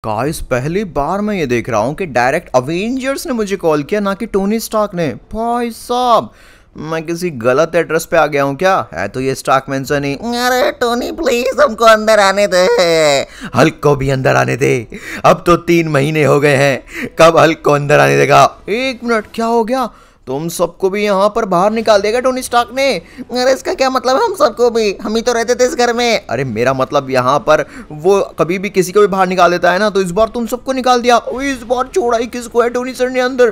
Guys पहली बार मैं ये देख रहा हूँ कि डायरेक्ट अवेंजर्स ने मुझे कॉल किया, ना कि टोनी स्टार्क ने। भाई साहब, मैं किसी गलत एड्रेस पे आ गया हूँ क्या? है तो ये स्टार्क मेंशन ही। अरे टोनी प्लीज हमको अंदर आने दे। हल्क को भी अंदर आने दे। अब तो 3 महीने हो गए हैं, कब हल्क को अंदर आने देगा? 1 मिनट, क्या हो गया? तुम सबको भी यहाँ पर बाहर निकाल देगा टोनी स्टार्क ने? अरे इसका क्या मतलब है? हम सबको भी, हम ही तो रहते थे इस घर में। अरे मेरा मतलब यहाँ पर वो कभी भी किसी को भी बाहर निकाल देता है ना, तो इस बार तुम सबको निकाल दिया। इस बार छोड़ा ही किसको है? टोनी सर ने अंदर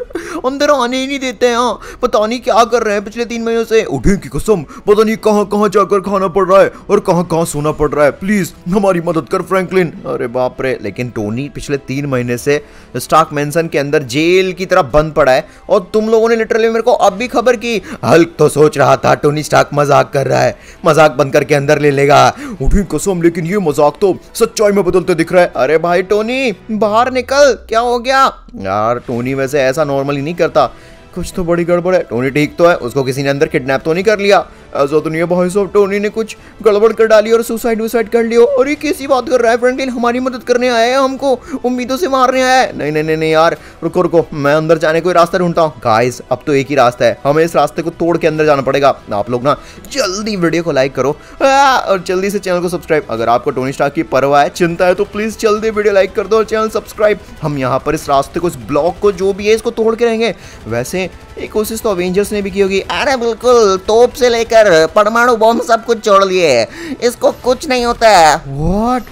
अंदर आने ही नहीं देते हैं। पता नहीं क्या कर रहे हैं पिछले 3 महीनों से। उठे की कसम, पता नहीं कहाँ कहाँ जाकर खाना पड़ रहा है और कहाँ कहाँ सोना पड़ रहा है। प्लीज हमारी मदद कर फ्रैंकलिन। अरे बाप रे, लेकिन टोनी पिछले 3 महीने से स्टार्क मेंशन के अंदर जेल की तरह बंद पड़ा है और तुम लोगों ने लिटरली मेरे को अब भी खबर की। हल्क तो सोच रहा था टोनी स्टार्क मजाक कर रहा है, मजाक बंद करके अंदर ले लेगा। उठी कसम, लेकिन ये मजाक तो सच्चाई में बदलते दिख रहा है। अरे भाई टोनी, बाहर निकल, क्या हो गया? यार टोनी वैसे ऐसा नॉर्मली नहीं करता, कुछ तो बड़ी गड़बड़ है। टोनी ठीक तो है? उसको किसी ने अंदर किडनैप तो नहीं कर लिया? ऐसा तो नहीं है भाई साहब, टोनी ने कुछ गड़बड़ कर डाली और सुसाइड कर लियो। और ये कैसी बात कर रहा है? फ्रैंकलिन हमारी मदद करने आया है, हमको उम्मीदों से मारने आया है। नहीं नहीं नहीं नहीं यार, रुको रुको, मैं अंदर जाने को रास्ता ढूंढता हूँ। गाइस अब तो एक ही रास्ता है, हमें इस रास्ते को तोड़ के अंदर जाना पड़ेगा। आप लोग ना जल्दी वीडियो को लाइक करो और जल्दी से चैनल को सब्सक्राइब। अगर आपको टोनी स्टार्क की परवाह है, चिंता है, तो प्लीज जल्दी वीडियो लाइक कर दो और चैनल सब्सक्राइब। हम यहाँ पर इस रास्ते को, इस ब्लॉक को जो भी है, इसको तोड़ के रहेंगे। वैसे एक कोशिश तो अवेंजर्स ने भी की होगी। अरे बिल्कुल, तोप से लेकर परमाणु बम सब कुछ छोड़ लिए, इसको कुछ नहीं होता है। व्हाट?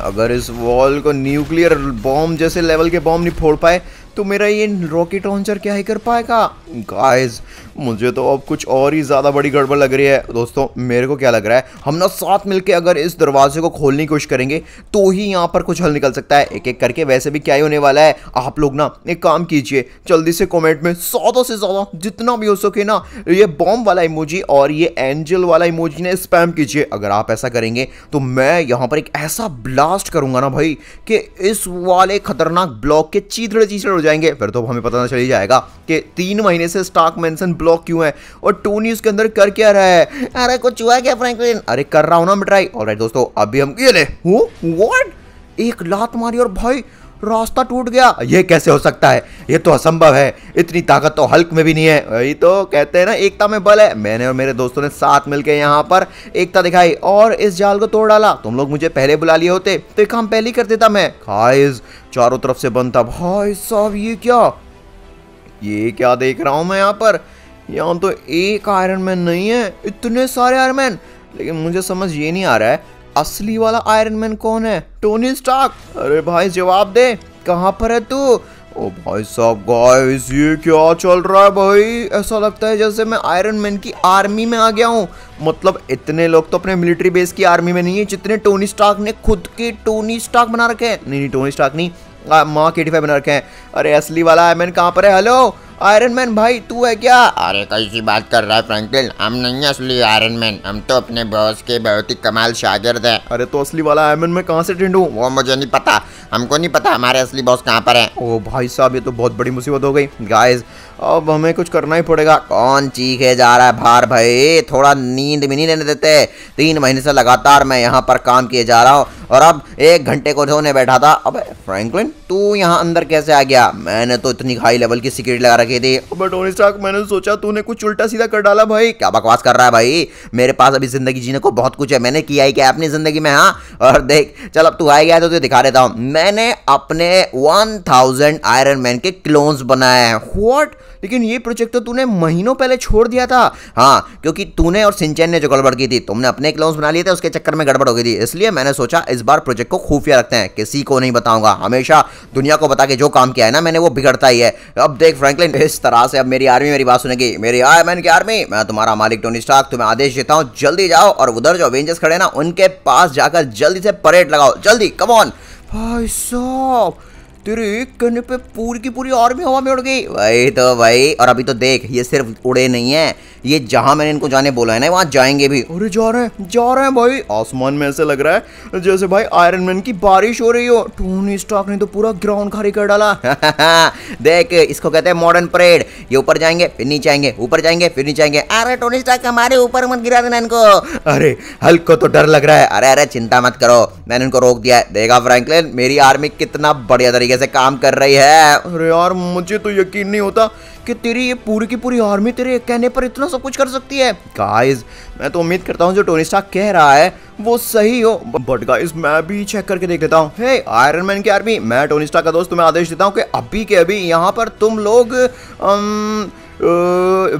अगर इस वॉल को न्यूक्लियर बॉम्ब जैसे लेवल के बॉम्ब नहीं फोड़ पाए तो मेरा ये रॉकेट लॉन्चर क्या ही कर पाएगा? गाइस मुझे तो अब कुछ और ही ज़्यादा बड़ी गड़बड़ लग रही है। दोस्तों मेरे को क्या लग रहा है, हम ना साथ मिलके अगर इस दरवाजे को खोलने की कोशिश करेंगे तो ही यहाँ पर कुछ हल निकल सकता है। एक एक करके वैसे भी क्या ही होने वाला है। आप लोग ना एक काम कीजिए, जल्दी से कमेंट में ज़्यादा से ज़्यादा जितना भी हो सके ना ये बॉम्ब वाला इमोजी और ये एंजल वाला इमोजी ने स्पैम कीजिए। अगर आप ऐसा करेंगे तो मैं यहाँ पर एक ऐसा ब्लास्ट करूँगा ना भाई कि इस वाले खतरनाक ब्लॉक के चीथड़े चीथड़े हो जाएंगे। फिर तो हमें पता चल ही जाएगा कि 3 महीने से स्टार्क मेंशन ब्लॉक क्यों है और टोनी उसके अंदर कर क्या रहा है। अरे कुछ हुआ क्या फ्रैंकलिन? अरे कर रहा हूं ना मैं ट्राई। ऑलराइट दोस्तों, अभी हम ये ले। व्हाट? एक लात मारी और भाई रास्ता टूट गया। ये कैसे हो सकता है? ये तो असंभव है, इतनी ताकत तो हल्क में भी नहीं है। वही तो कहते हैं ना, एकता में बल है। मैंने और मेरे दोस्तों ने साथ मिलकर यहाँ पर एकता दिखाई और इस जाल को तोड़ डाला। तुम लोग मुझे पहले बुला लिए होते तो ये काम पहले ही कर देता मैं। गाइस चारों तरफ से बंद था। भाई साहब ये क्या देख रहा हूं मैं यहाँ पर? यहाँ तो एक आयरन मैन नहीं है, इतने सारे आयरन मैन। लेकिन मुझे समझ ये नहीं आ रहा है, असली वाला आयरन मैन कौन है? Tony Stark? अरे भाई जवाब दे, कहाँ पर है तू? ओ भाई साहब, गाइस ये क्या चल रहा है भाई? ऐसा लगता है जैसे मैं आयरन मैन की आर्मी में आ गया हूँ। मतलब इतने लोग तो अपने मिलिट्री बेस की आर्मी में नहीं है जितने टोनी स्टार्क ने खुद के टोनी स्टार्क बना रखे हैं। नहीं टोनी स्टार्क नहीं, मार्क 85 बना रखे हैं। अरे असली वाला आयरन मैन कहाँ पर है? हेलो आयरन मैन भाई, तू है क्या? अरे कैसी बात कर रहा है फ्रैंकलिन? हम नहीं है असली आयरन मैन, हम तो अपने बॉस के बहुत ही कमाल शागिर्द हैं। अरे तो असली वाला आयरन मैन मैं कहाँ से ढूंढूं? वो मुझे नहीं पता, हमको नहीं पता हमारे असली बॉस कहाँ पर है। ओ भाई साहब, ये तो बहुत बड़ी मुसीबत हो गई। गाइस अब हमें कुछ करना ही पड़ेगा। कौन चीखे जा रहा है बाहर भाई? थोड़ा नींद भी नहीं लेने देते। 3 महीने से लगातार मैं यहाँ पर काम किए जा रहा हूँ और अब 1 घंटे को सोने बैठा था। अबे फ्रैंकलिन, तू यहाँ अंदर कैसे आ गया? मैंने तो इतनी हाई लेवल की सिक्योरिटी लगा रखी थी। अबे टोनी स्टार्क, मैंने सोचा तूने कुछ उल्टा सीधा कर डाला भाई। क्या बकवास कर रहा है भाई? मेरे पास अभी जिंदगी जीने को बहुत कुछ है। मैंने किया ही क्या अपनी जिंदगी में? हाँ, और देख चल, अब तू आ गया तो तुझे दिखा देता हूँ। मैंने अपने 1000 आयरन मैन के क्लोन्स बनाए हैं। व्हाट? लेकिन ये प्रोजेक्ट तो तूने महीनों पहले छोड़ दिया था। हाँ, क्योंकि तूने और सिंचैन ने जो गड़बड़ की थी, तुमने अपने क्लोन्स बना लिए थे, उसके चक्कर में गड़बड़ हो गई थी। इसलिए मैंने सोचा इस बार प्रोजेक्ट को खुफिया रखते हैं, किसी को नहीं बताऊंगा। हमेशा दुनिया को बता के जो काम किया है ना मैंने, वो बिगड़ता ही है। अब देख फ्रैंकलिन, इस तरह से अब मेरी आर्मी मेरी बात सुनेगी। मेरी आयरन मैन की आर्मी, मैं तुम्हारा मालिक टोनी स्टार्क तुम्हें आदेश देता हूँ, जल्दी जाओ और उधर जो अवेंजर्स खड़े ना उनके पास जाकर जल्दी से परेड लगाओ। जल्दी, कम ऑन। भाई साहब तेरे एक कहने पे पूरी की पूरी आर्मी हवा में उड़ गई। वही तो भाई, और अभी तो देख ये सिर्फ उड़े नहीं है, ये जहां मैंने इनको जाने बोला है ना वहां जाएंगे भी। अरे जा रहे हैं भाई। आसमान में ऐसे लग रहा है जैसे भाई आयरन मैन की बारिश हो रही हो। टोनी स्टार्क ने तो पूरा ग्राउंड खाली कर डाला। देख इसको कहते हैं मॉडर्न परेड। ये ऊपर जाएंगे फिर नीचे आएंगे, ऊपर जाएंगे फिर नीचे आएंगे। अरे टोनी स्टार्क हमारे ऊपर मत गिरा देना इनको। अरे हल्क को तो डर लग रहा है। अरे चिंता मत करो, मैंने उनको रोक दिया है। देखा फ्रैंकलिन मेरी आर्मी कितना बढ़िया तरीके से काम कर रही है। अरे यार मुझे तो यकीन नहीं होता कि तेरी ये पूरी की पूरी आर्मी तेरे कहने पर इतना सब कुछ कर सकती है। गाइस मैं तो उम्मीद करता हूँ जो टोनी स्टार्क कह रहा है वो सही हो, बट गाइस मैं भी चेक करके देख लेता हूँ। हे आयरन मैन की आर्मी, मैं टोनी स्टार्क का दोस्त तुम्हें आदेश देता हूँ कि अभी के अभी यहाँ पर तुम लोग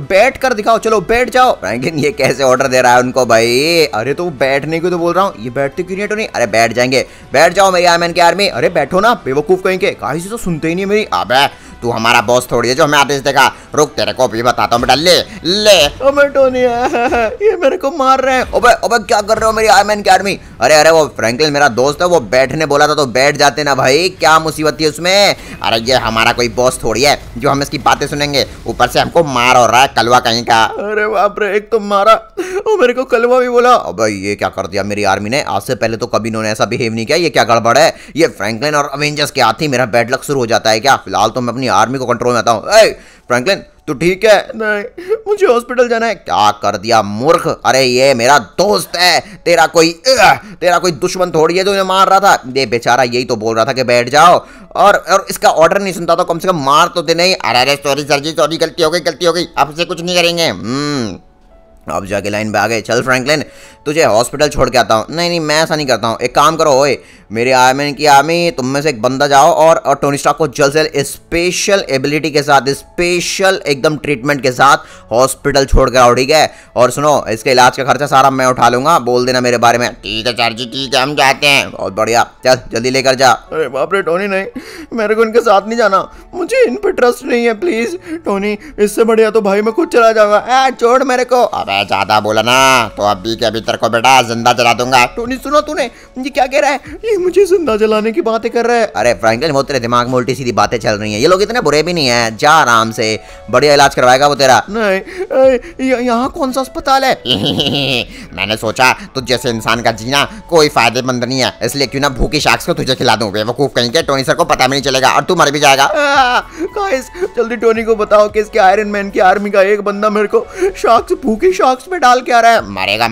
बैठ कर दिखाओ। चलो बैठ जाओ। फ्रैंकलिन ये कैसे ऑर्डर दे रहा है उनको भाई? अरे तो बैठने को तो बोल रहा हूँ, ये बैठते क्यों नहीं है टोनी? अरे बैठ जाएंगे, बैठ जाओ मेरी आयरन मैन की आर्मी। अरे बैठो ना बेवकूफ कहीं के। गाइस तो सुनते ही नहीं मेरी। अबे तू हमारा बॉस थोड़ी है जो हमें आदेश देगा। रुक तेरे को भी बताता हूँ बेटा। ले ले। अबे टोनी ये मेरे को मार रहे हैं। ओबे ओबे क्या कर रहे हो मेरी आयरन मैन की आर्मी? अरे अरे वो फ्रैंकलिन मेरा दोस्त है, वो बैठने बोला था तो बैठ जाते ना भाई, क्या मुसीबत थी उसमें? अरे ये हमारा कोई बॉस थोड़ी है जो हम इसकी बातें सुनेंगे, ऊपर से हमको मार हो रहा है कलवा कहीं का। अरे बाप रे, एक तो मारा और मेरे को कलवा भी बोला। अबे ये क्या कर दिया मेरी आर्मी ने? आज से पहले तो कभी इन्होंने ऐसा बिहेव नहीं किया। ये क्या गड़बड़ है? ये फ्रैंकलिन और अवेंजर्स के हाथ ही मेरा बैड लक शुरू हो जाता है क्या? फिलहाल तो मैं अपनी आर्मी को कंट्रोल में आता हूँ। फ्रैंकलिन तू ठीक है? नहीं मुझे हॉस्पिटल जाना है। क्या कर दिया मूर्ख? अरे ये मेरा दोस्त है, तेरा कोई दुश्मन थोड़ी है जो इन्हें मार रहा था। ये बेचारा यही तो बोल रहा था कि बैठ जाओ, और इसका ऑर्डर नहीं सुनता तो कम से कम मार तो दे नहीं। अरे सॉरी सर जी, सॉरी, गलती हो गई, आपसे कुछ नहीं करेंगे। अब जाके लाइन पे आ गए। चल फ्रैंकलिन तुझे हॉस्पिटल छोड़ के आता हूँ। नहीं मैं ऐसा नहीं करता हूँ, एक काम करो ओए, मेरे आयरन मैन की आर्मी तुम में से एक बंदा जाओ और टोनी स्टार्क को जल्द से जल्द स्पेशल एबिलिटी के साथ, स्पेशल एकदम ट्रीटमेंट के साथ हॉस्पिटल छोड़ कर आओ, ठीक है? और सुनो इसके इलाज का खर्चा सारा मैं उठा लूंगा, बोल देना मेरे बारे में। ठीक है सर जी, ठीक है, हम जाते हैं। बहुत बढ़िया, चल जल्दी लेकर जा। अरे बाप रे टोनी, नहीं मेरे को इनके साथ नहीं जाना, मुझे इन पे ट्रस्ट नहीं है। प्लीज टोनी, इससे बढ़िया तो भाई मैं खुद चला जाऊंगा। छोड़ मेरे को। अबे ज्यादा बोला ना तो अभी के अभी तेरे को बेटा जिंदा जला दूंगा। टोनी सुनो, तूने ये क्या कह रहा है? ये मुझे जिंदा जलाने की बातें कर रहा है। अरे फ्रैंकलिन वो तेरे दिमाग में उल्टी सीधी बातें चल रही हैं। ये लोग इतने बुरे भी नहीं है, जा आराम से, बढ़िया इलाज करवाएगा वो तेरा। नहीं यहाँ कौन सा अस्पताल है? मैंने सोचा तुझ जैसे इंसान का जीना कोई फायदेमंद नहीं है, इसलिए क्यों ना भूखी शाक्स को तुझे खिला दूं। बेवकूफ कहीं के, टोनी सर को पता भी नहीं चलेगा और तू मर भी जाएगा। गाइस जल्दी टोनी को बताओ कि इसके आयरन मैन की आर्मी का एक बंदा मेरे को भूखी शार्क्स में डाल के आ रहा है। मरेगा,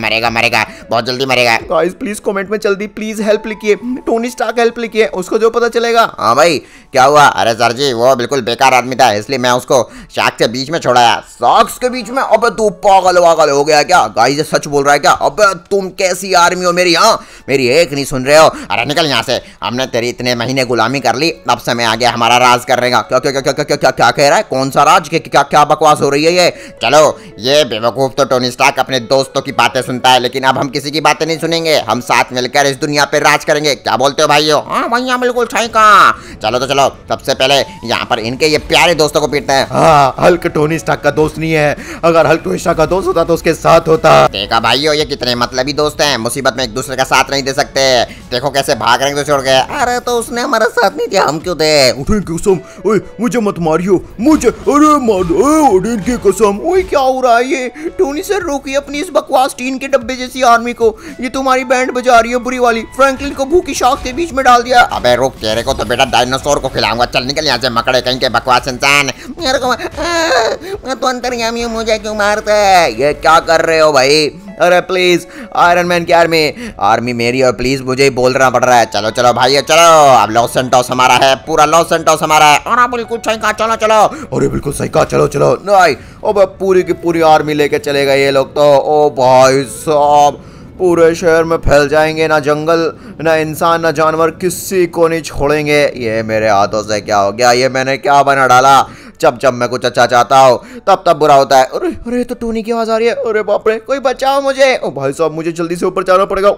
बहुत जल्दी मरेगा। गाइस प्लीज कमेंट में जल्दी प्लीज हेल्प लिखिए, टोनी स्टार्क हेल्प लिखिए, उसको जो पता चलेगा। हाँ भाई क्या हुआ? अरे सर जी वो बिल्कुल बेकार आदमी था, इसलिए मैं उसको शार्क के बीच में छोड़ाया। शार्क्स के बीच में? अबे तू पागल हो गया क्या? गाइस ये सच बोल रहा है क्या? अबे तुम कैसी आर्मी हो मेरी? हाँ मेरी एक नहीं सुन रहे हो? अरे निकल यहाँ से, हमने तेरी इतने महीने गुलामी कर ली, अब समय आ गया हमारा राज करने का। क्या क्या क्या क्या क्या क्या कह रहा है? कौन सा राज? क्या क्या बकवास हो रही है ये? चलो ये बेवकूफ तो टोनी स्टार्क अपने दोस्तों की बातें सुनता है, लेकिन अब हम किसी की बातें नहीं सुनेंगे, हम साथ मिलकर इस दुनिया पे राज करेंगे। क्या बोलते हो भाइयों? हाँ भैया बिल्कुल सही कहा। चलो तो चलो, सबसे पहले यहाँ पर इनके ये प्यारे दोस्तों को पीटते हैं। हाँ, हल्क टोनी स्टार्क का दोस्त नहीं है, अगर हल्क टोनी स्टार्क का दोस्त होता तो उसके साथ होता। देखा भाइयों ये कितने मतलबी दोस्त हैं, मुसीबत में एक दूसरे का साथ नहीं दे सकते। देखो कैसे भाग रहे हैं, तो छोड़ गए। अरे तो उसने हमारा साथ नहीं दिया, हम क्यों दे? उठे कसम, ओए मुझे मत मारियो, मुझे, अरे मार, ओए की कसम। ओए क्या हो रहा है ये? टोनी सर रोकिए अपनी इस बकवास टीन के डब्बे जैसी आर्मी को, ये तुम्हारी बैंड बजा रही है बुरी वाली। फ्रैंकलिन को भूखी शार्क के बीच में डाल दिया। अबे रुक, तेरे को तो बेटा डायनासोर को खिलाऊंगा। चल निकल यहाँ से मकड़े कहीं के बकवास इंसान। मेरे को मैं तो अंतर्यामी हूँ, मुझे क्यों मारता है? ये क्या कर रहे हो भाई? अरे प्लीज आयरन मैन की आर्मी मेरी और प्लीज मुझे ही बोलना पड़ रहा है। चलो चलो भाई चलो, अब लॉस सेंटोस हमारा है, पूरा लॉस सेंटोस हमारा है। और बिल्कुल सही कहा, चलो चलो। अरे बिल्कुल सही कहा, चलो चलो। नहीं अब पूरी की पूरी आर्मी लेके चले गए ये लोग तो। ओ भाई साहब, पूरे शहर में फैल जाएंगे, ना जंगल ना इंसान ना जानवर, किसी को नहीं छोड़ेंगे। ये मेरे हाथों से क्या हो गया? ये मैंने क्या बना डाला? जब जब मैं कुछ अच्छा चाहता हूँ तब तब बुरा होता है। अरे अरे तो टोनी की आवाज आ रही है। अरे बाप रे, कोई बचाओ मुझे। ओ भाई साहब, मुझे जल्दी से ऊपर जाना पड़ेगा।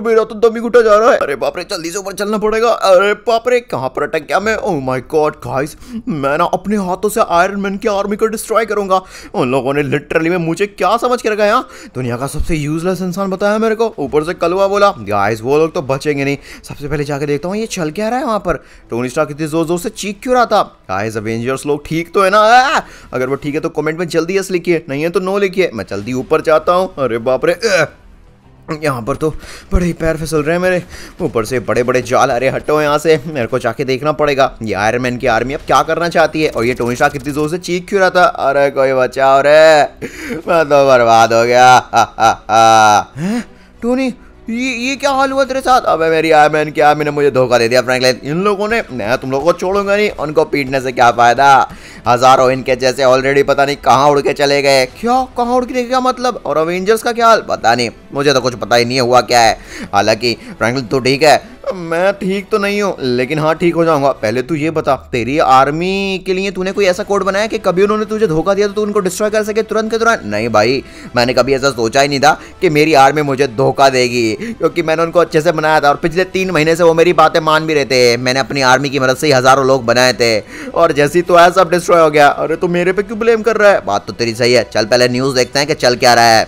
मेरा तो दम ही घुटा जा रहा है। अरे बाप रे, जल्दी से ऊपर चलना पड़ेगा। अरे बाप रे, कहाँ पर अटक गया मैं। ओह माय गॉड गाइस, मैं ना अपने हाथों से आयरन मैन की आर्मी को डिस्ट्रॉय करूंगा। उन लोगों ने लिटरली में मुझे क्या समझ के रखा है, दुनिया का सबसे यूजलेस इंसान बताया मेरे को। ऊपर से कलवा बोला। गाइस वो लोग तो बचेंगे नहीं। सबसे पहले जाके देखता हूँ ये चल क्या रहा है वहां पर। टोनी स्टार्क इतनी जोर जोर से चीख क्यों रहा था। गाइस अवेंजर्स लोग ठीक तो है ना। अगर वो ठीक है तो कमेंट में जल्दी यस लिखिए, नहीं है तो नो लिखिए। मैं जल्दी ऊपर जाता हूँ। अरे बाप रे, यहाँ पर तो बड़े ही पैर फिसल रहे हैं मेरे। ऊपर से बड़े बड़े जाल। अरे हटो यहाँ से, मेरे को जाके देखना पड़ेगा ये आयरन मैन की आर्मी अब क्या करना चाहती है। और ये टोनी स्टार्क कितनी जोर से चीख क्यों रहा था। अरे कोई बचाओ रे, मैं तो बर्बाद हो गया। टोनी, ये क्या हाल हुआ तेरे साथ। अबे मेरी आयरन मैन की आर्मी ने मुझे धोखा दे दिया फ्रैंकलिन। इन लोगों ने, मैं तुम लोगों को छोड़ूंगा नहीं। उनको पीटने से क्या फायदा, हजारों इनके जैसे ऑलरेडी पता नहीं कहाँ उड़ के चले गए। क्या, कहाँ उड़ के क्या मतलब। और अवेंजर्स का क्या हाल, पता नहीं, मुझे तो कुछ पता ही नहीं हुआ क्या है। हालांकि फ्रैंकलिन तो ठीक है, मैं ठीक तो नहीं हूँ, लेकिन हाँ ठीक हो जाऊंगा। पहले तू ये बता, तेरी आर्मी के लिए तूने कोई ऐसा कोड बनाया कि कभी उन्होंने तुझे धोखा दिया तो तू उनको डिस्ट्रॉय कर सके तुरंत के तुरंत। नहीं भाई, मैंने कभी ऐसा सोचा ही नहीं था कि मेरी आर्मी मुझे धोखा देगी, क्योंकि मैंने उनको अच्छे से बनाया था और पिछले 3 महीने से वो मेरी बातें मान भी रहे थे। मैंने अपनी आर्मी की मदद से ही हजारों लोग बनाए थे, और जैसे ही तो ऐसा सब डिस्ट्रॉय हो गया। अरे तो मेरे पे क्यों ब्लेम कर रहा है। बात तो तेरी सही है, चल पहले न्यूज देखते हैं कि चल क्या रहा है।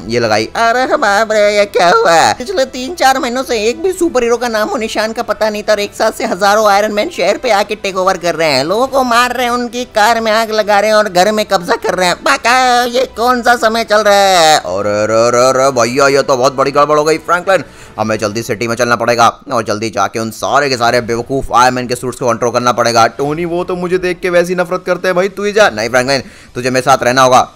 ये लगाई। अरे बाप रे, ये क्या हुआ। पिछले 3-4 महीनों से एक भी सुपर हीरो का नाम और निशान का पता नहीं था, और एक साथ से हजारों आयरन मैन शहर पे आके टेक ओवर कर रहे हैं। लोगों को मार रहे हैं, उनकी कार में आग लगा रहे हैं और घर में कब्जा कर रहे हैं। बाका, ये कौन सा समय चल रहा है। और भैया ये तो बहुत बड़ी गड़बड़ हो गई फ्रैंकलिन। हमें जल्दी सिटी में चलना पड़ेगा और जल्दी जाके उन सारे के सारे बेवकूफ आयरन मैन के सूट्स को कंट्रोल करना पड़ेगा। टोनी वो तो मुझे देख के वैसी नफरत करते हैं भाई, तू ही जा। नहीं फ्रैंकलिन, तुझे मेरे साथ रहना होगा।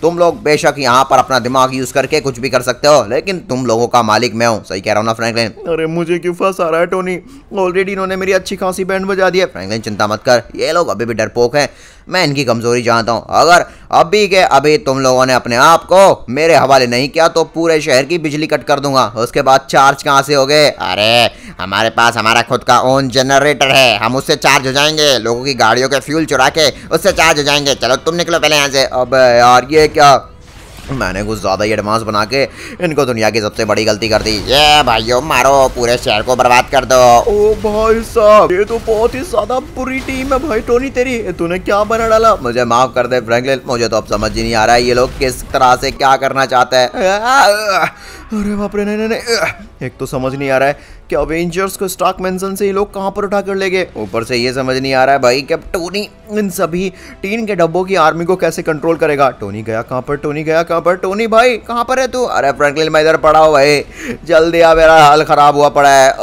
तुम लोग बेशक यहाँ पर अपना दिमाग यूज करके कुछ भी कर सकते हो, लेकिन तुम लोगों का मालिक मैं हूँ। सही कह रहा हूँ ना फ्रैंकलिन। अरे मुझे क्यों फंसा रहा है टोनी, ऑलरेडी इन्होंने मेरी अच्छी खासी बैंड बजा दी है। फ्रैंकलिन चिंता मत कर, ये लोग अभी भी डरपोक हैं, मैं इनकी कमजोरी जानता हूँ। अगर अभी के अभी तुम लोगों ने अपने आप को मेरे हवाले नहीं किया तो पूरे शहर की बिजली कट कर दूंगा। उसके बाद चार्ज कहाँ से हो गए। अरे हमारे पास हमारा खुद का ओन जनरेटर है, हम उससे चार्ज हो जाएंगे। लोगों की गाड़ियों के फ्यूल चुरा के उससे चार्ज हो जाएंगे। चलो तुम निकलो पहले यहाँ से। अब यार ये क्या, मैंने कुछ ज़्यादा ही एडवांस बना के इनको दुनिया की सबसे बड़ी गलती कर दी। ये भाइयों मारो, पूरे शहर को बर्बाद कर दो। ओ भाई साहब, ये तो बहुत ही ज्यादा बुरी टीम है भाई। टोनी तेरी, तूने क्या बना डाला। मुझे माफ कर दे फ्रैंकलिन, मुझे तो अब समझ ही नहीं आ रहा है ये लोग किस तरह से क्या करना चाहते हैं। अरे बाप रे, नहीं, एक तो समझ नहीं आ रहा है कि अवेंजर्स को स्टार्क मैंसन से ये लोग कहाँ पर उठा कर ले गए। ऊपर से ये समझ नहीं आ रहा है भाई कि अब टोनी इन सभी टीन के डब्बों की आर्मी को कैसे कंट्रोल करेगा। टोनी गया कहाँ पर, टोनी गया कहाँ पर। टोनी भाई कहाँ पर है तू। अरे फ्रैंकलिन मैं इधर पड़ा हूँ भाई, जल्दी आ, मेरा हाल खराब हुआ पड़ा है।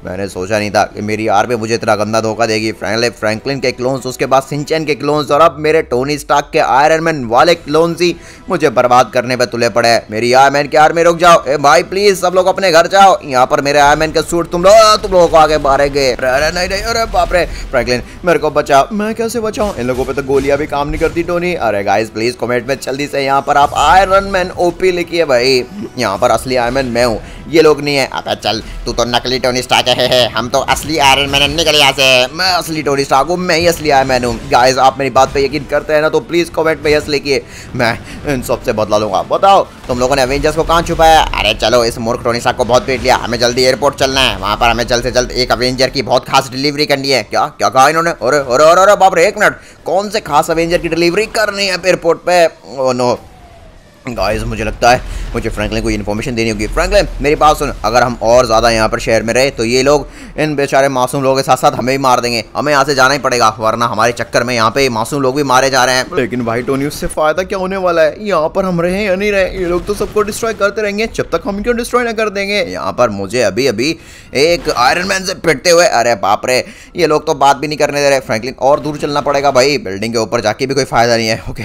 मैंने सोचा नहीं था कि मेरी आर्मी मुझे इतना गंदा धोखा देगी। फ्रैंकलिन के क्लोन्स, उसके बाद सिंचन के क्लोन्स, और अब मेरे टोनी स्टार्क के आयरन मैन वाले क्लोन्स ही मुझे बर्बाद करने पे तुले पड़े। मेरी आयरन मैन की आर्मी रुक जाओ। ए भाई प्लीज सब लोग अपने घर जाओ, यहाँ पर मेरे आयरन मैन के सूट तुम लोगों को आगे मारेंगे। अरे नहीं, अरे बाप रे, फ्रैंकलिन मेरे को बचाओ। मैं कैसे बचाऊं, इन लोगों पे तो गोलियां भी काम नहीं करती टोनी। अरे गाइस प्लीज कमेंट में जल्दी से यहाँ पर आप आयरन मैन ओपी लिखिए भाई। यहाँ पर असली आयरन मैन मैं हूँ, ये लोग नहीं है। अबे चल, तू तो नकली टोनी स्टार्क है, हम तो असली आयरन मैन। निकल यहाँ से। मैं असली टोनी स्टार्क हूँ, मैं ही असली आयरन मैन हूँ। गाइस आप मेरी बात पे यकीन करते हैं ना, तो प्लीज कमेंट में यस लिखिए, मैं इन सबसे बदला लूंगा। बताओ तुम लोगों ने अवेंजर्स को कहाँ छुपाया। अरे चलो, इस मूर्ख टोनी स्टार्क को बहुत पीट लिया, हमें जल्दी एयरपोर्ट चलना है। वहाँ पर हमें जल्द से जल्द एक अवेंजर की बहुत खास डिलीवरी करनी है। क्या क्या कहा इन्होंने। अरे बाप रे, 1 मिनट, कौन से खास अवेंजर की डिलीवरी करनी है एयरपोर्ट पे। ओह नो गाइस, मुझे लगता है मुझे फ्रैंकलिन को इन्फॉर्मेशन देनी होगी। फ्रैंकलिन मेरी बात सुन, अगर हम और ज़्यादा यहाँ पर शहर में रहे तो ये लोग इन बेचारे मासूम लोगों के साथ साथ हमें भी मार देंगे। हमें यहाँ से जाना ही पड़ेगा, वरना हमारे चक्कर में यहाँ पे मासूम लोग भी मारे जा रहे हैं। लेकिन भाई टोनी, उससे फायदा क्या होने वाला है। यहाँ पर हम रहे या नहीं रहे, ये लोग तो सबको डिस्ट्रॉय करते रहेंगे जब तक हम क्यों डिस्ट्रॉय ना कर देंगे। यहाँ पर मुझे अभी अभी एक आयरन मैन से पिटते हुए, अरे बाप रे, ये लोग तो बात भी नहीं करने दे रहे। फ्रैंकलिन और दूर चलना पड़ेगा भाई, बिल्डिंग के ऊपर जाके भी कोई फायदा नहीं है। ओके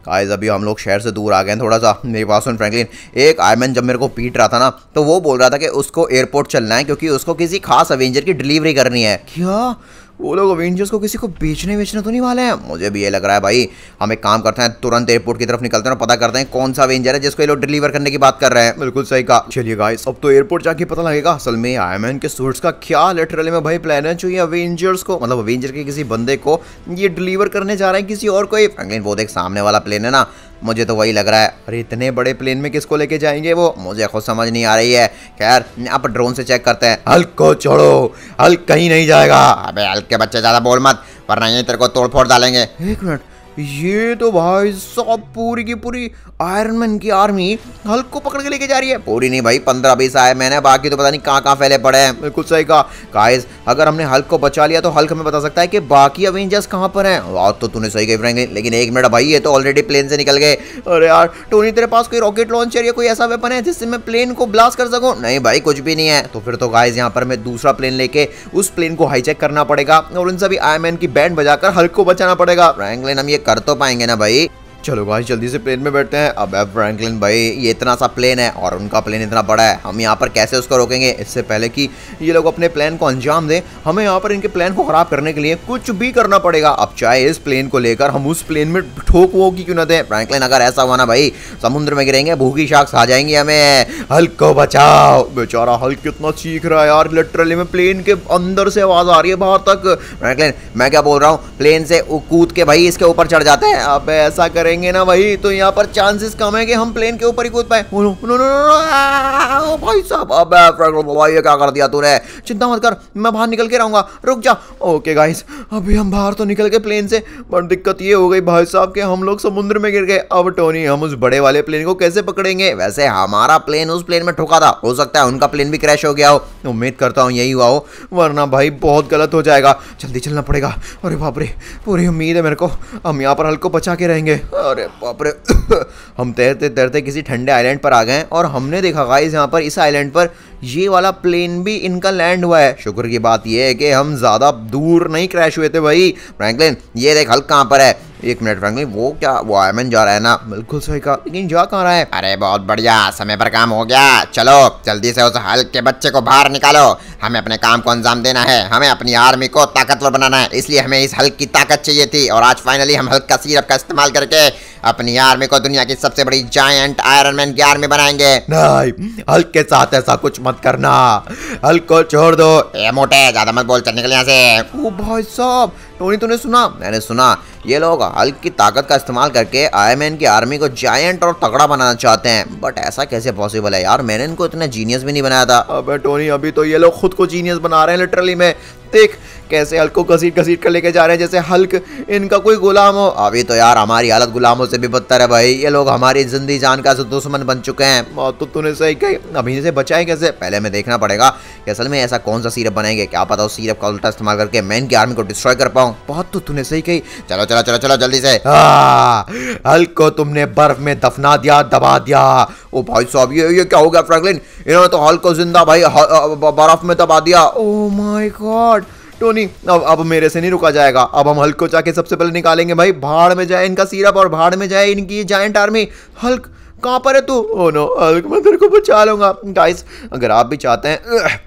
गाइस, अभी हम लोग शहर से दूर आ गए थोड़ा सा। मेरी बात सुन फ्रैंकलिन, एक आयरन मैन जब मेरे को पीट रहा था ना, तो वो बोल रहा था कि उसको एयरपोर्ट चलना है क्योंकि उसको किसी खास अवेंजर की डिलीवरी करनी है। क्या वो लोग अवेंजर्स को किसी को बेचने तो नहीं वाले हैं। मुझे भी ये लग रहा है भाई। हम एक काम करते हैं, तुरंत एयरपोर्ट की तरफ निकलते हैं और पता करते हैं कौन सा अवेंजर है जिसको ये लोग डिलीवर करने की बात कर रहे हैं। बिल्कुल सही कहा। चलिए गाइस, अब तो एयरपोर्ट जाके पता लगेगा असल में आयरन मैन के सूट्स का क्या लिटरली में भाई प्लान है, जो ये अवेंजर्स को मतलब अवेंजर के किसी बंदे को ये डिलीवर करने जा रहे हैं किसी और को। फ्रैंकलिन वो देख सामने वाला प्लेन है ना, मुझे तो वही लग रहा है। अरे इतने बड़े प्लेन में किसको लेके जाएंगे वो, मुझे खुद समझ नहीं आ रही है। खैर आप ड्रोन से चेक करते हैं। हल्क को छोड़ो, हल्क कहीं नहीं जाएगा। अबे हल्क के बच्चे ज्यादा बोल मत, वरना ये तेरे को तोड़ फोड़ डालेंगे। एक मिनट, ये तो भाई सब पूरी की पूरी आयरन मैन की आर्मी हल्क को पकड़ के लेके जा रही है। पूरी नहीं भाई, 15-20 आए मैंने, बाकी तो पता नहीं कहाँ फैले पड़े हैं। बिल्कुल सही कहा गाइस, अगर हमने हल्क को बचा लिया तो हल्क हमें बता सकता है कि बाकी अवेंजर्स कहाँ पर हैं। बात तो तूने सही कही फ्रैंकलिन, लेकिन एक मिनट भाई, ये तो ऑलरेडी प्लेन से निकल गए। अरे यार टोनी, तेरे पास कोई रॉकेट लॉन्चर या कोई ऐसा वेपन है जिससे मैं प्लेन को ब्लास्ट कर सकूं? नहीं भाई, कुछ भी नहीं है। तो फिर तो गाइस यहाँ पर मैं दूसरा प्लेन लेके उस प्लेन को हाईजैक करना पड़ेगा और उन सभी आयरन मैन की बैंड बजाकर हल्क को बचाना पड़ेगा। फ्रैंकलिन हम ये कर तो पाएंगे ना भाई? चलो गाइस जल्दी से प्लेन में बैठते हैं। अब फ्रैंकलिन भाई, ये इतना सा प्लेन है और उनका प्लेन इतना बड़ा है, हम यहाँ पर कैसे उसको रोकेंगे? इससे पहले कि ये लोग अपने प्लान को अंजाम दें, हमें यहाँ पर इनके प्लान को खराब करने के लिए कुछ भी करना पड़ेगा। अब चाहे इस प्लेन को लेकर हम उस प्लेन में ठोक वो की क्यों ना दें। फ्रैंकलिन अगर ऐसा हुआ ना भाई, समुद्र में गिरेंगे, भूखी शार्क्स आ जाएंगी हमें। हल्क को बचाओ। बेचारा हल्क कितना चीख रहा है यार, लिटरली में प्लेन के अंदर से आवाज आ रही है बाहर तक। फ्रैंकलिन मैं क्या बोल रहा हूँ, प्लेन से कूद के भाई इसके ऊपर चढ़ जाते हैं। अब ऐसा करेंगे ना भाई तो यहाँ पर चांसेस कम है कि हम प्लेन के ऊपर ही कूद पाए। नो नो नो भाई साहब, अब भाई ये क्या कर दिया तूने? चिंता मत कर, मैं बाहर निकल के रहूंगा, रुक जा। ओके गाइस, अभी हम बाहर तो निकल गए प्लेन से, पर दिक्कत ये हो गई भाई साहब कि हम लोग समुद्र में गिर गए। अब टोनी, हम उस बड़े वाले प्लेन को कैसे पकड़ेंगे? वैसे हमारा प्लेन उस प्लेन में ठोका था, हो सकता है उनका प्लेन भी क्रैश हो गया हो। उम्मीद करता हूँ यही हुआ हो, वरना भाई बहुत गलत हो जाएगा। जल्दी चलना पड़ेगा। अरे बाप रे, पूरी उम्मीद है मेरे को हम यहाँ पर हल्क को बचा के रहेंगे। अरे बाप रे हम तैरते तैरते किसी ठंडे आइलैंड पर आ गए और हमने देखा गाइस यहाँ पर इस आइलैंड पर ये वाला प्लेन भी इनका लैंड हुआ है। शुक्र की बात ये है कि हम ज़्यादा दूर नहीं क्रैश हुए थे भाई। फ्रैंकलिन ये देख हल्क कहाँ पर है। एक मिनट फ्रैंकलिन, वो क्या, वो आयरन मैन जा रहा है ना? बिल्कुल सही कहा, लेकिन जा कहाँ रहा है? अरे बहुत बढ़िया, समय पर काम हो गया। चलो जल्दी से उस हल्क के बच्चे को बाहर निकालो, हमें अपने काम को अंजाम देना है, हमें अपनी आर्मी को ताकतवर बनाना है, इसलिए हमें इस हल्क की ताकत चाहिए थी। और आज फाइनली हम हल्क का सिरप का इस्तेमाल करके अपनी आर्मी को दुनिया की सबसे बड़ी जायंट आयरन मैन की आर्मी बनाएंगे। नहीं, हल्क के साथ ऐसा कुछ मत करना, हल्क को छोड़ दो। ए मोटे, ज्यादा मत बोल, चल निकल यहाँ से। ओ भाई साहब, टोनी तूने सुना? मैंने सुना, ये लोग हल्क की ताकत का इस्तेमाल करके आयरन मैन की आर्मी को जायंट और तगड़ा बनाना चाहते हैं। बट ऐसा कैसे पॉसिबल है यार? मैंने इनको इतना जीनियस भी नहीं बनाया था। अबे टोनी, अभी तो ये लोग खुद को जीनियस बना रहे हैं लिटरली में। देख कैसे हल्क को घसीट घसीट कर लेके जा रहे हैं जैसे हल्क इनका कोई गुलाम हो। अभी तो यार हमारी हालत गुलामों से भी बदतर है भाई, ये लोग हमारी जिंदगी जान का दुश्मन बन चुके हैं। बात तो तूने सही कही, अभी इसे बचाए कैसे? पहले हमें देखना पड़ेगा कि असल में ऐसा कौन सा सिरप बनाएंगे, क्या पता उस सिरप का उल्टा इस्तेमाल करके मैं इनकी आर्मी को डिस्ट्रॉय कर पाऊँ। बात तो तूने सही कही। चलो चलो चलो चलो जल्दी से। हल्क को तुमने बर्फ में दफना दिया, दबा दिया। ओ भाई साहब, ये क्या हो गया फ्रैंकलिन? इन्होंने तो हल्क को जिंदा भाई बर्फ में दबा दिया। ओ माय गॉड टोनी, अब मेरे से नहीं रुका जाएगा। अब हम हल्क को जाके सबसे पहले निकालेंगे भाई। भाड़ में जाए इनका सिरप और भाड़ में जाए इनकी जायंट आर्मी। हल्क कहाँ पर है तू? ओ नो हल्क, मैं तेरे को बचा लूंगा। गाइस अगर आप भी चाहते हैं,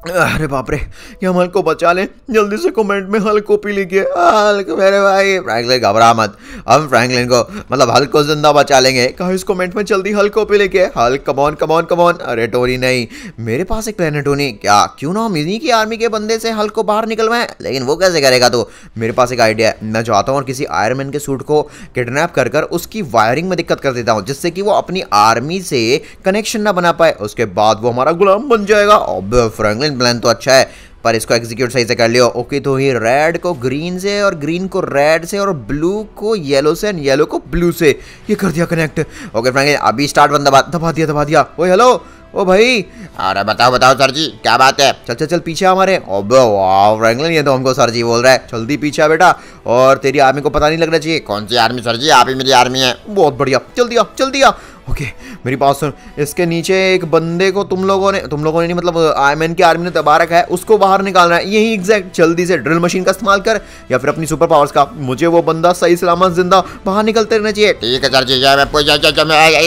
अरे बाप रे, ये हम हल्क को बचा लें, जल्दी से कमेंट में हल्क को पी लीजिए। हल्क मेरे भाई। फ्रैंकलिन घबरा मत, हम फ्रैंकलिन को मतलब हल्क को जिंदा बचा लेंगे। गाइस कमेंट में जल्दी हल्क को पी लीजिए। Hulk come on come on come on. अरे टोनी नहीं, मेरे पास एक प्लान है टोनी। क्या? क्यों ना हम इन्हीं की आर्मी के बंदे से हल्क को बाहर निकलवाएं। लेकिन वो कैसे करेगा तू? मेरे पास एक आइडिया है, मैं चाहता हूँ और किसी आयरन मैन के सूट को किडनैप कर कर उसकी वायरिंग में दिक्कत कर देता हूँ, जिससे कि वो अपनी आर्मी से कनेक्शन ना बना पाए। उसके बाद वो हमारा गुलाम बन जाएगा। अब फ्रैंकलिन प्लान तो अच्छा है, पर इसको एग्जीक्यूट सही से कर लियो। ओके, तो ये रेड को ग्रीन से और ग्रीन को रेड से और ब्लू को येलो से और येलो को ब्लू से ये कर दिया कनेक्ट। ओके फ्रैंकलिन, अभी स्टार्ट बटन दबा दिया। ओए हेलो, ओ भाई। अरे बताओ सर जी, क्या बात है? चल पीछे हमारे। अबे वाह फ्रैंकलिन, ये तो हमको सर जी बोल रहा है। जल्दी पीछे आ बेटा, और तेरी आर्मी को पता नहीं लगना चाहिए। कौन सी आर्मी सर जी? आप ही मेरी आर्मी है। बहुत बढ़िया, जल्दी आ। ओके मेरी बात सुन, इसके नीचे एक बंदे को तुम लोगों ने नहीं, मतलब आयरन मैन की आर्मी ने दबा रखा है, उसको बाहर निकालना है यही एग्जैक्ट। जल्दी से ड्रिल मशीन का इस्तेमाल कर या फिर अपनी सुपर पावर्स का, मुझे वो बंदा सही सलामत जिंदा बाहर निकलते रहना चाहिए। ठीक है सर जी,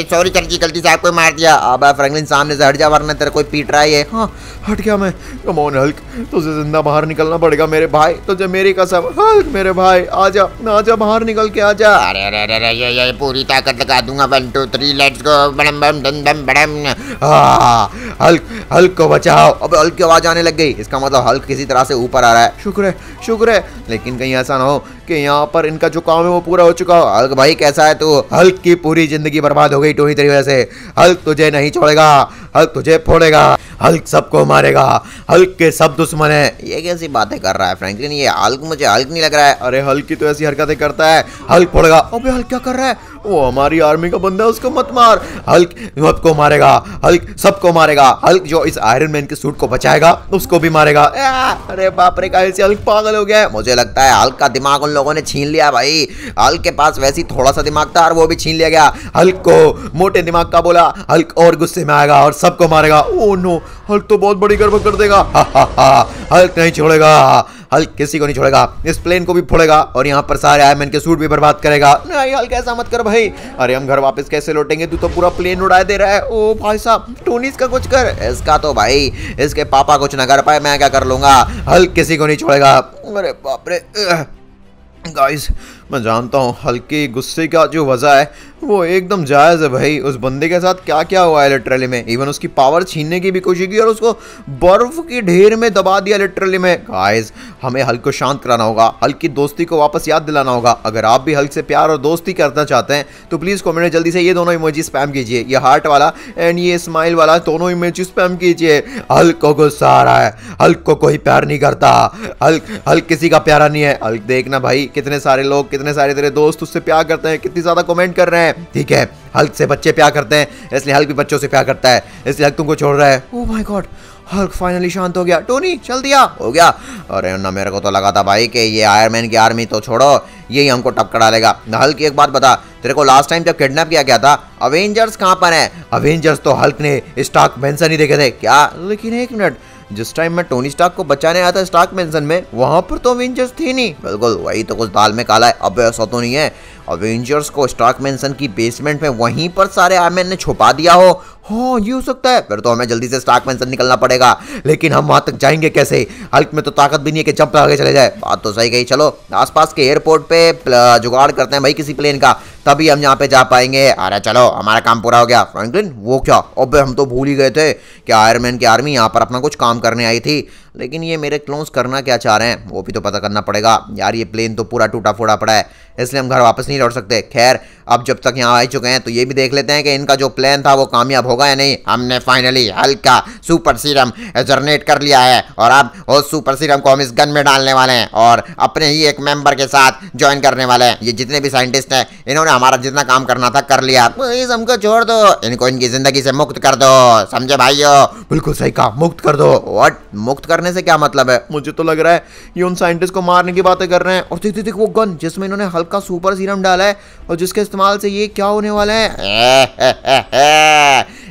सॉरी सर जी, गलती से आपको मार दिया। अब फ्रैंकलिन सामने से हट जा वरना तेरे कोई पीट रहा है ये। हाँ हट गया मैं। कम ऑन हल्क, तुझे जिंदा बाहर निकलना पड़ेगा मेरे भाई, तुझे मेरी कसम। हल्क मेरे भाई आजा आजा, बाहर निकल के आजा। अरे अरे अरे ये पूरी ताकत लगा दूंगा। 1 2 3 लेट्स गो। बड़म बम डम डम बड़म। हल्क को बचाओ। अब हल्क की आवाज आने लग गई, इसका मतलब हल्क किसी तरह से ऊपर आ रहा है। शुक्र है, लेकिन कहीं ऐसा ना हो कि यहाँ पर इनका जो काम है वो पूरा हो चुका हो। हल्क भाई कैसा है तू? हल्क की पूरी जिंदगी बर्बाद हो गई टोनी तेरी वजह से। हल्क तुझे नहीं छोड़ेगा, हल्क तुझे फोड़ेगा, हल्क सबको मारेगा, हल्क के सब दुश्मन है। ये कैसी बातें कर रहा है फ्रैंकलिन? ये हल्क मुझे हल्क नहीं लग रहा है। अरे हल्क की तो ऐसी हरकतें करता है, हल्क फोड़ेगा। अबे हल्क क्या कर रहा है? वो हमारी आर्मी का बंदा है, उसको मत मार। हल्क सबको मारेगा, हल्क सबको मारेगा। हल्क जो इस आयरन मैन के सूट को बचाएगा उसको भी मारेगा। अरे बाप रे, कैसे हल्क पागल हो गया है। मुझे लगता है हल्क का दिमाग उन लोगों ने छीन लिया भाई। हल्क के पास वैसी थोड़ा सा दिमाग था और वो भी छीन लिया गया। हल्क को मोटे दिमाग का बोला, हल्क और गुस्से में आएगा और सबको मारेगा। ओह नो, हल्क तो बहुत बड़ी गड़बड़ कर देगा। हल्क नहीं छोड़ेगा, हल्क किसी को नहीं छोड़ेगा, इस प्लेन को भी फोड़ेगा और यहाँ पर सारे आयरन मैन के सूट भी बर्बाद करेगा। नहीं हल्क ऐसा मत कर भाई। अरे हम घर वापस कैसे लौटेंगे? तू तो पूरा प्लेन उड़ा दे रहा है। ओ भाई साहब, टोनी इसका कुछ कर। इसका तो भाई इसके पापा कुछ ना कर पाए, मैं क्या कर लूंगा। हल्क किसी को नहीं छोड़ेगा। अरे बाप रे गाइस, मैं जानता हूँ हल्क के गुस्से का जो वजह है वो एकदम जायज़ है भाई। उस बंदे के साथ क्या क्या हुआ है लिटरली में। इवन उसकी पावर छीनने की भी कोशिश की और उसको बर्फ की ढेर में दबा दिया लिटरली में। गाइस हमें हल्क को शांत कराना होगा, हल्क की दोस्ती को वापस याद दिलाना होगा। अगर आप भी हल्क से प्यार और दोस्ती करना चाहते हैं तो प्लीज़ कमेंट में जल्दी से ये दोनों इमोजी स्पैम कीजिए, ये हार्ट वाला एंड ये स्माइल वाला, दोनों इमोजी स्पैम कीजिए। हल्क को गुस्सा आ रहा है, हल्क को कोई प्यार नहीं करता, हल्क किसी का प्यारा नहीं है। हल्क देखना भाई, कितने सारे लोग, कितने सारे तेरे दोस्त उससे प्यार करते हैं, कितनी ज़्यादा कमेंट कर रहे हैं। ठीक है, हल्क से बच्चे प्यार करते हैं इसलिए हल्क भी बच्चों से प्यार करता है, इसलिए हल्क तुमको छोड़ रहा है। Oh my God, Hulk finally शांत हो गया। टोनी चल दिया, हो गया। अरे ना, मेरे को तो लगा था भाई कि ये आयरन मैन की आर्मी तो छोड़ो, यही हमको टक्कर डालेगा। हल्क एक बात बता, तेरे को लास्ट टाइम जब किडनैप किया गया था अवेंजर्स कहाँ पर है? अवेंजर्स तो हल्क ने स्टार्क मेंशन ही देखे थे क्या? लेकिन एक मिनट, जिस टाइम मैं टोनी स्टार्क को बचाने आया था स्टार्क मेंशन में, वहां पर तो अवेंजर्स थी नहीं। बिल्कुल, वही तो कुछ दाल में काला है। अब ऐसा तो नहीं है अवेंजर्स को स्टार्क मेंशन की बेसमेंट में वहीं पर सारे आयरन मैन ने छुपा दिया हो? हाँ ये हो सकता है। फिर तो हमें जल्दी से स्टार्क मेंशन निकलना पड़ेगा। लेकिन हम वहां तक जाएंगे कैसे? हल्क में तो ताकत भी नहीं है कि जंप आगे चले जाए। बात तो सही कही। चलो आसपास के एयरपोर्ट पे जुगाड़ करते हैं भाई किसी प्लेन का, तभी हम यहाँ पे जा पाएंगे। अरे चलो, हमारा काम पूरा हो गया। फ्रैंकलिन वो क्या? अबे हम तो भूल ही गए थे कि आयरन मैन की आर्मी यहाँ पर अपना कुछ काम करने आई थी। लेकिन ये मेरे क्लोन्स करना क्या चाह रहे हैं वो भी तो पता करना पड़ेगा। यार ये प्लेन तो पूरा टूटा फूटा पड़ा है, इसलिए हम घर वापस नहीं लौट सकते। खैर अब जब तक यहाँ आ चुके हैं तो ये भी देख लेते हैं कि इनका जो प्लान था वो कामयाब होगा या नहीं। हमने फाइनली हल्क का सुपर सीरम जनरेट कर लिया है और अब उस सुपर सीरम को हम इस गन में डालने वाले हैं और अपने ही एक मेंबर के साथ ज्वाइन करने वाले हैं। ये जितने भी साइंटिस्ट हैं इन्होंने हमारा जितना काम करना था कर लिया। प्लीज हमको छोड़ दो, इनको इनकी जिंदगी से मुक्त कर दो, समझे भाइयों? बिल्कुल सही कहा, मुक्त कर दो। व्हाट? मुक्त करने से क्या मतलब है? मुझे तो लग रहा है ये उन साइंटिस्ट को मारने की बातें कर रहे हैं। और देख वो गन जिसमें इन्होंने हल्क का सुपर सीरम डाला है और जिसके इस्तेमाल से ये क्या होने वाला है।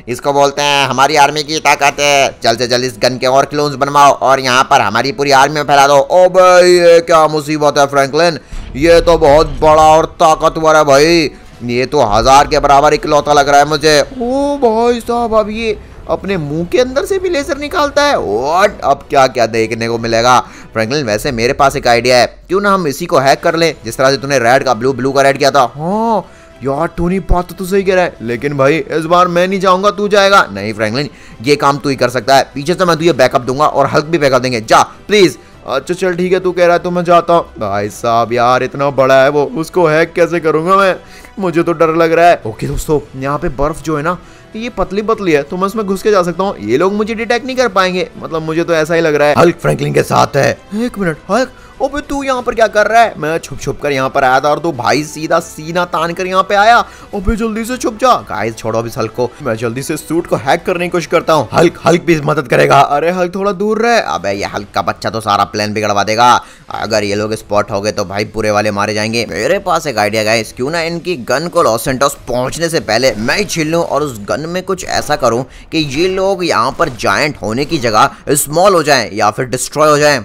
इसको बोलते हैं हमारी आर्मी की ताकत है। जल्द से जल्द इस गन के और क्लोन्स बनवाओ और यहाँ पर हमारी पूरी आर्मी में फैला दो। ओ भाई ये क्या मुसीबत है फ्रैंकलिन, ये तो बहुत बड़ा और ताकतवर है भाई। ये तो 1000 के बराबर इकलौता लग रहा है मुझे। ओ भाई साहब, अब ये अपने मुंह के अंदर से भी लेजर निकालता है। व्हाट? अब क्या क्या देखने को मिलेगा? फ्रैंकलिन वैसे मेरे पास एक आइडिया है, क्यों ना हम इसी को हैक कर लें, जिस तरह से तूने रेड का ब्लू, ब्लू का रेड किया था। हाँ यार टोनी बात तो सही कह रहा है, लेकिन भाई इस बार मैं नहीं जाऊंगा, तू जाएगा। नहीं फ्रैंकलिन, ये काम तू ही कर सकता है। पीछे से मैं तुझे बैकअप दूंगा और हल्क भी बैकअप देंगे। जा प्लीज। अच्छा चल ठीक है, तू कह रहा है तो मैं जाता हूँ। भाई साहब यार इतना बड़ा है वो, उसको हैक कैसे करूंगा मैं? मुझे तो डर लग रहा है। ओके दोस्तों, यहाँ पे बर्फ जो है ना ये पतली पतली है तो मैं उसमें घुस के जा सकता हूँ। ये लोग मुझे डिटेक्ट नहीं कर पाएंगे, मतलब मुझे तो ऐसा ही लग रहा है। हल्क फ्रैंकलिन के साथ है। एक मिनट, हल्क अबे तू यहाँ पर क्या कर रहा है? मैं छुप छुप कर यहाँ पर आया था और तू भाई सीधा सीना तान कर यहाँ पे आया। अबे जल्दी से छुप जा। गाइस छोड़ो अभी हल्क को, मैं जल्दी से सूट को हैक करने की कोशिश करता हूँ। हल्क भी मदद करेगा। अरे हल्क थोड़ा दूर रहे। अबे ये हल्क का बच्चा तो सारा प्लान बिगड़वा देगा। अगर ये लोग स्पॉट हो गए तो भाई पूरे वाले मारे जाएंगे। मेरे पास एक आइडिया गाइस, क्यों ना इनकी गन को लॉस सेंटोस पहुंचने से पहले मैं ही छीन लूं और उस गन में कुछ ऐसा करूं कि ये लोग यहाँ पर जायंट होने की जगह स्मॉल हो जाएं या फिर डिस्ट्रॉय हो जाएं।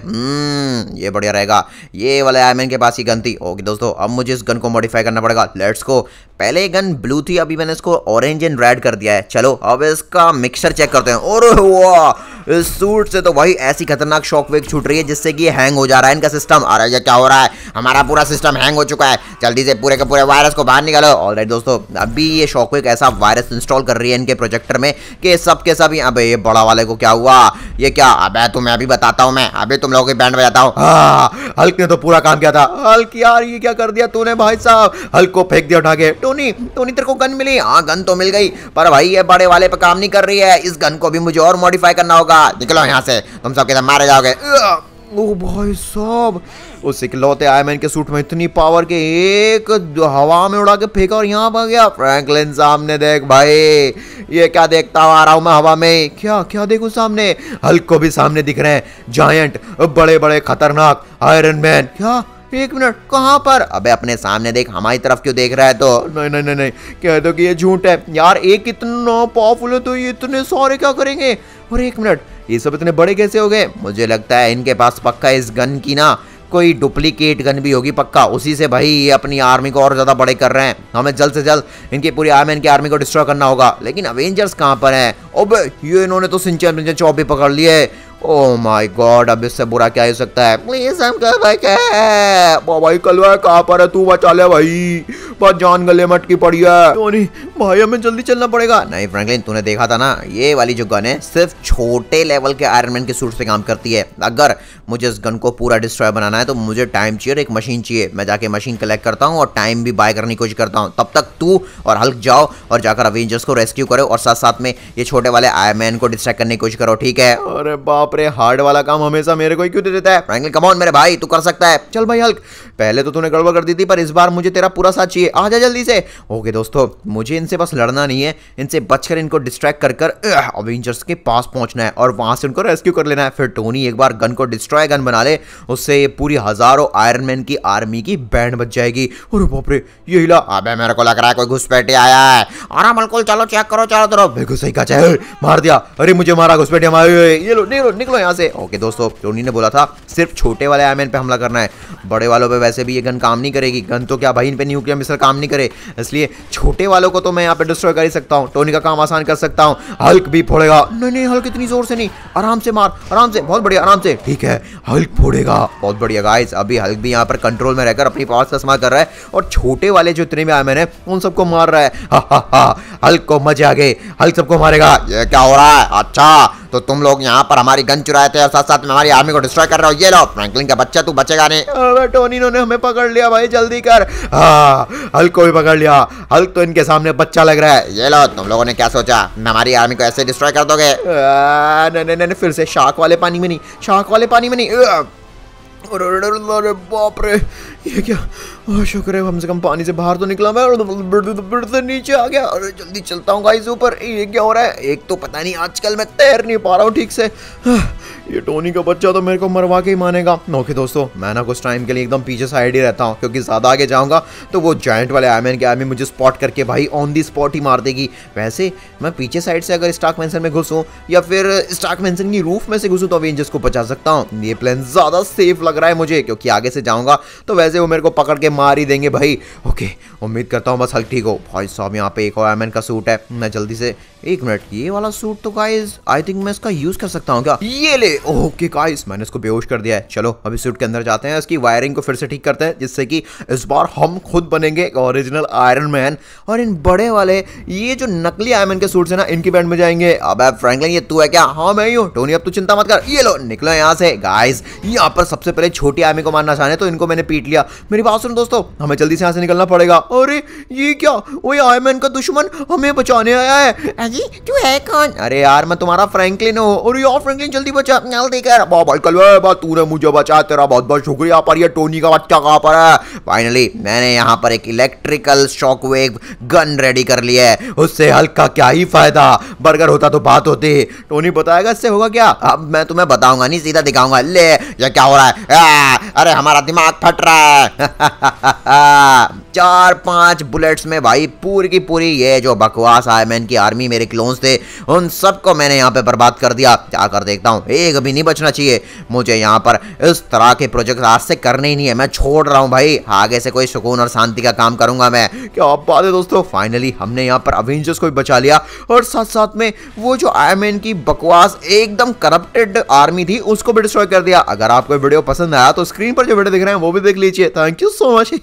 ये बढ़िया रहेगा। ये वाले आयरन मैन के पास ही गन थी। ओके दोस्तों, अब मुझे इस गन को मॉडिफाई करना पड़ेगा। Let's go. पहले ये गन ब्लू थी, अभी मैंने इसको ऑरेंज एंड रेड कर दिया है। चलो अब इसका मिक्सचर चेक करते हैं। और वाह, इस सूट से तो भाई ऐसी खतरनाक शॉकवेव छूट रही है जिससे कि ये हैंग हो जा रहा है इनका सिस्टम। अरे ये क्या हो रहा है? हमारा पूरा सिस्टम हैंग हो चुका है। जल्दी से पूरे के पूरे वायरस को बाहर निकालो। ऑलराइट दोस्तों, अभी ये शॉकवेव ऐसा वायरस इंस्टॉल कर रही है इनके प्रोजेक्टर में कि सब के सब। अबे ये बड़ा वाले को क्या हुआ? ये क्या? अबे तुम्हें अभी बताता हूँ मैं, अभी तुम लोगों की बैंड बजाता हूँ। हल्क ने तो पूरा काम किया था। हल्क यार ये क्या कर दिया तूने भाई साहब? हल्क को फेंक दिया उठा के। टोनी तेरे को गन मिली? हाँ गन तो मिल गई, पर भाई ये बड़े वाले पे काम नहीं कर रही है। इस गन को भी मुझे और मॉडिफाई करना होगा। निकलो यहाँ से, तुम सब के सब मारे जाओगे। ओ भाई साहब, उस इकलौते आयरन मैन के सूट में इतनी पावर के एक हवा में उड़ा के फेंका और यहाँ पर गया। फ्रैंकलिन सामने देख भाई, ये क्या देखता आ रहा हूँ मैं हवा में? क्या क्या देखूं सामने? हल्क को भी सामने दिख रहे हैं जायंट बड़े बड़े खतरनाक आयरन मैन। क्या? एक मिनट, कहाँ पर? अबे अपने सामने देख, हमारी तरफ क्यों देख रहा है? तो नहीं नहीं नहीं नहीं, कह दो कि ये झूठ है यार। एक इतना पावरफुल है तो ये इतने सारे क्या करेंगे? और एक मिनट, ये सब इतने बड़े कैसे हो गए? मुझे लगता है इनके पास पक्का इस गन की ना कोई डुप्लीकेट गन भी होगी पक्का। उसी से भाई ये अपनी आर्मी को और ज्यादा बड़े कर रहे हैं। हमें जल्द से जल्द इनकी पूरी आयरन मैन की आर्मी को डिस्ट्रॉय करना होगा। लेकिन अवेंजर्स कहाँ पर हैं? अबे ये इन्होंने तो सिंचन चौबे पकड़ लिए। ओह माय गॉड, अब इससे बुरा क्या हो सकता है? प्लीज हमको बचा। भाई कलवा कहाँ पर है? तू बचा ले भाई, बस जान गले मटकी पड़ी है। टोनी भाई हमें जल्दी चलना पड़ेगा। नहीं फ्रैंकलिन, तूने देखा था ना, ये वाली जो गन है सिर्फ छोटे लेवल के आयरन मैन के सूट पे काम करती है। अगर मुझे इस गन को पूरा डिस्ट्रॉय बनाना है तो मुझे टाइम चाहिए, एक मशीन चाहिए। मैं जाके मशीन कलेक्ट करता हूँ और टाइम भी बाय करने की कोशिश करता हूँ। तब तक तू और हल्क जाओ और जाकर अवेंजर्स को रेस्क्यू करो और साथ साथ में ये छोटे वाले आयरन मैन को डिस्ट्रैक्ट करने की कोशिश करो, ठीक है? अरे बाप रे, हार्ड वाला काम हमेशा मेरे को ही क्यों दे देता है? फ्रैंकलिन कम ऑन मेरे भाई, तू कर सकता है। चल भाई हल्क, पहले तो तूने गड़बड़ कर दी थी पर इस बार मुझे तेरा पूरा साथ चाहिए। आ जा जल्दी से। ओके दोस्तों, मुझे इनसे बस लड़ना नहीं है, इनसे बचकर इनको डिस्ट्रैक्ट कर कर अवेंजर्स के पास पहुंचना है और वहां से उनको रेस्क्यू कर लेना है। फिर टोनी एक बार गन को डिस्ट्रॉय गन बना ले, उससे ये पूरी हजारों आयरन मैन की आर्मी की बैंड बच जाएगी। अरे बाप रे, ये हिला। अबे मेरे को लग रहा है कोई घुसपैठी आया है। और बिल्कुल, चलो चेक करो चारों तरफ। बिल्कुल सही कहा, चाहे मार दिया। अरे मुझे मारा घुसपैठिया मार। ये लो निकलो यहाँ से। ओके दोस्तों, टोनी ने बोला था सिर्फ छोटे वाले आयरन मैन पे हमला करना है, बड़े वालों पे वैसे भी ये गन काम नहीं करेगी। गन तो क्या भाई, इन पे न्यूक्लियर मिसाइल काम नहीं करे, इसलिए छोटे वालों को तो मैं यहाँ पे डिस्ट्रॉय कर ही सकता हूँ। टोनी का काम आसान कर सकता हूँ। हल्क भी फोड़ेगा। नहीं नहीं हल्क इतनी जोर से नहीं, आराम से मार, आराम से, बहुत बढ़िया, आराम से। ठीक है, हल्क फोड़ेगा। बहुत बढ़िया गाइस, अभी हल्क भी यहाँ पर कंट्रोल में रहकर अपनी पावर्स का इस्तेमाल कर रहा है और छोटे वाले जो इतने भी आयरन मैन है उन सबको मार रहा है। हा हा हा, हल्क को मजे आ गए, हल्क सबको मारेगा। ये क्या हो रहा है? अच्छा तो तुम लोग यहाँ पर हमारी गन चुराए थे और साथ साथ में हमारी आर्मी को डिस्ट्रॉय कर रहे हो। ये लो फ्रैंकलिन का बच्चा, तू बचेगा नहीं। अरे टोनी ने हमें पकड़ लिया भाई, जल्दी कर। हल्क को भी पकड़ लिया। हल्क तो इनके सामने बच्चा लग रहा है। ये लो, तुम लोगों ने क्या सोचा हमारी आर्मी को ऐसे डिस्ट्रॉय कर दोगे? नहीं नहीं, फिर से शार्क वाले पानी में नहीं, शार्क वाले पानी में नहीं। अरे बाप रे, ये क्या? शुक्र है कम से कम पानी से बाहर तो निकला मैं और से नीचे आ गया। अरे जल्दी चलता हूँ गाइस ऊपर। ये क्या हो रहा है? एक तो पता नहीं आजकल मैं तैर नहीं पा रहा हूँ ठीक से। ये टोनी का बच्चा तो मेरे को मरवा के ही मानेगा। ओके दोस्तों, मैं ना कुछ टाइम के लिए एकदम पीछे साइड ही रहता हूँ, क्योंकि ज्यादा आगे जाऊंगा तो वो जायंट वाले आयरन मैन की आर्मी मुझे स्पॉट करके भाई ऑन दी स्पॉट ही मार देगी। वैसे मैं पीछे साइड से अगर स्टार्क मैंसन में घुसूं या फिर स्टार्क मैंसन की रूफ में से घुसूं तो अवेंजर्स को बचा सकता हूँ। ये प्लान ज्यादा सेफ लग रहा है मुझे, क्योंकि आगे से जाऊंगा तो वैसे वो मेरे को पकड़ के मार ही देंगे भाई। ओके, उम्मीद करता हूँ बस हल्क ठीक हो। भाई साहब यहाँ पे एक और आयरन मैन का सूट है, मैं जल्दी से, एक मिनट, ये वाला सूट तो गाइस आई थिंक मैं इसका यूज कर सकता हूँ क्या? ये ले। ओके गाइस, मैंने इसको बेहोश कर दिया है। चलो अभी सूट के अंदर जाते हैं, इसकी वायरिंग को फिर से ठीक करते हैं, जिससे कि इस बार हम खुद बनेंगे ओरिजिनल आयरन मैन और इन बड़े वाले ये जो नकली आयरन मैन के सूट है ना इनकी बैंड में जाएंगे। अब फ्रैंकलिन ये तू है क्या? हाँ मैं ही हूँ। टोनी अब तू चिंता मत कर। ये लो निकलो यहाँ से। गाइस यहाँ पर सबसे पहले छोटी आर्मी को मारना चाहे तो इनको मैंने पीट लिया। मेरी बात सुनो दोस्तों, हमें जल्दी से यहाँ से निकलना पड़ेगा। अरे ये क्या? वो आयरन मैन का दुश्मन हमें बचाने आया है। अजी तू है कौन? अरे यार मैं तुम्हारा फ्रैंकलिन हूँ। और यार फ्रैंकलिन जल्दी बचा। जल्दी कर। भाई कलवे बा तूने मुझे बचाया, तेरा बहुत बहुत शुक्रिया। पर ये टोनी का बच्चा कहाँ पर है? फाइनली मैंने यहाँ पर एक इलेक्ट्रिकल शॉकवेव गन रेडी कर लिया है। उससे हल्का क्या ही फायदा, बर्गर होता तो बात होती। टोनी बताएगा इससे होगा क्या? अब मैं तुम्हें बताऊंगा नहीं, सीधा दिखाऊंगा। ले ये क्या हो रहा है? अरे हमारा दिमाग फट रहा है। 4-5 बुलेट्स में भाई पूरी की पूरी ये जो बकवास आयरन मैन की आर्मी मेरे क्लोन्स थे उन सबको मैंने यहाँ पे बर्बाद कर दिया। जाकर देखता हूँ, एक भी नहीं बचना चाहिए। मुझे यहाँ पर इस तरह के प्रोजेक्ट आज से करने ही नहीं है, मैं छोड़ रहा हूँ भाई। आगे से कोई सुकून और शांति का काम करूंगा मैं। क्या बात है दोस्तों, फाइनली हमने यहाँ पर अवेंजर्स को भी बचा लिया और साथ साथ में वो जो आयरन मैन की बकवास एकदम करप्टेड आर्मी थी उसको भी डिस्ट्रॉय कर दिया। अगर आपको वीडियो पसंद आया तो स्क्रीन पर जो वीडियो दिख रहे हैं वो भी देख लीजिए। Thank you so much.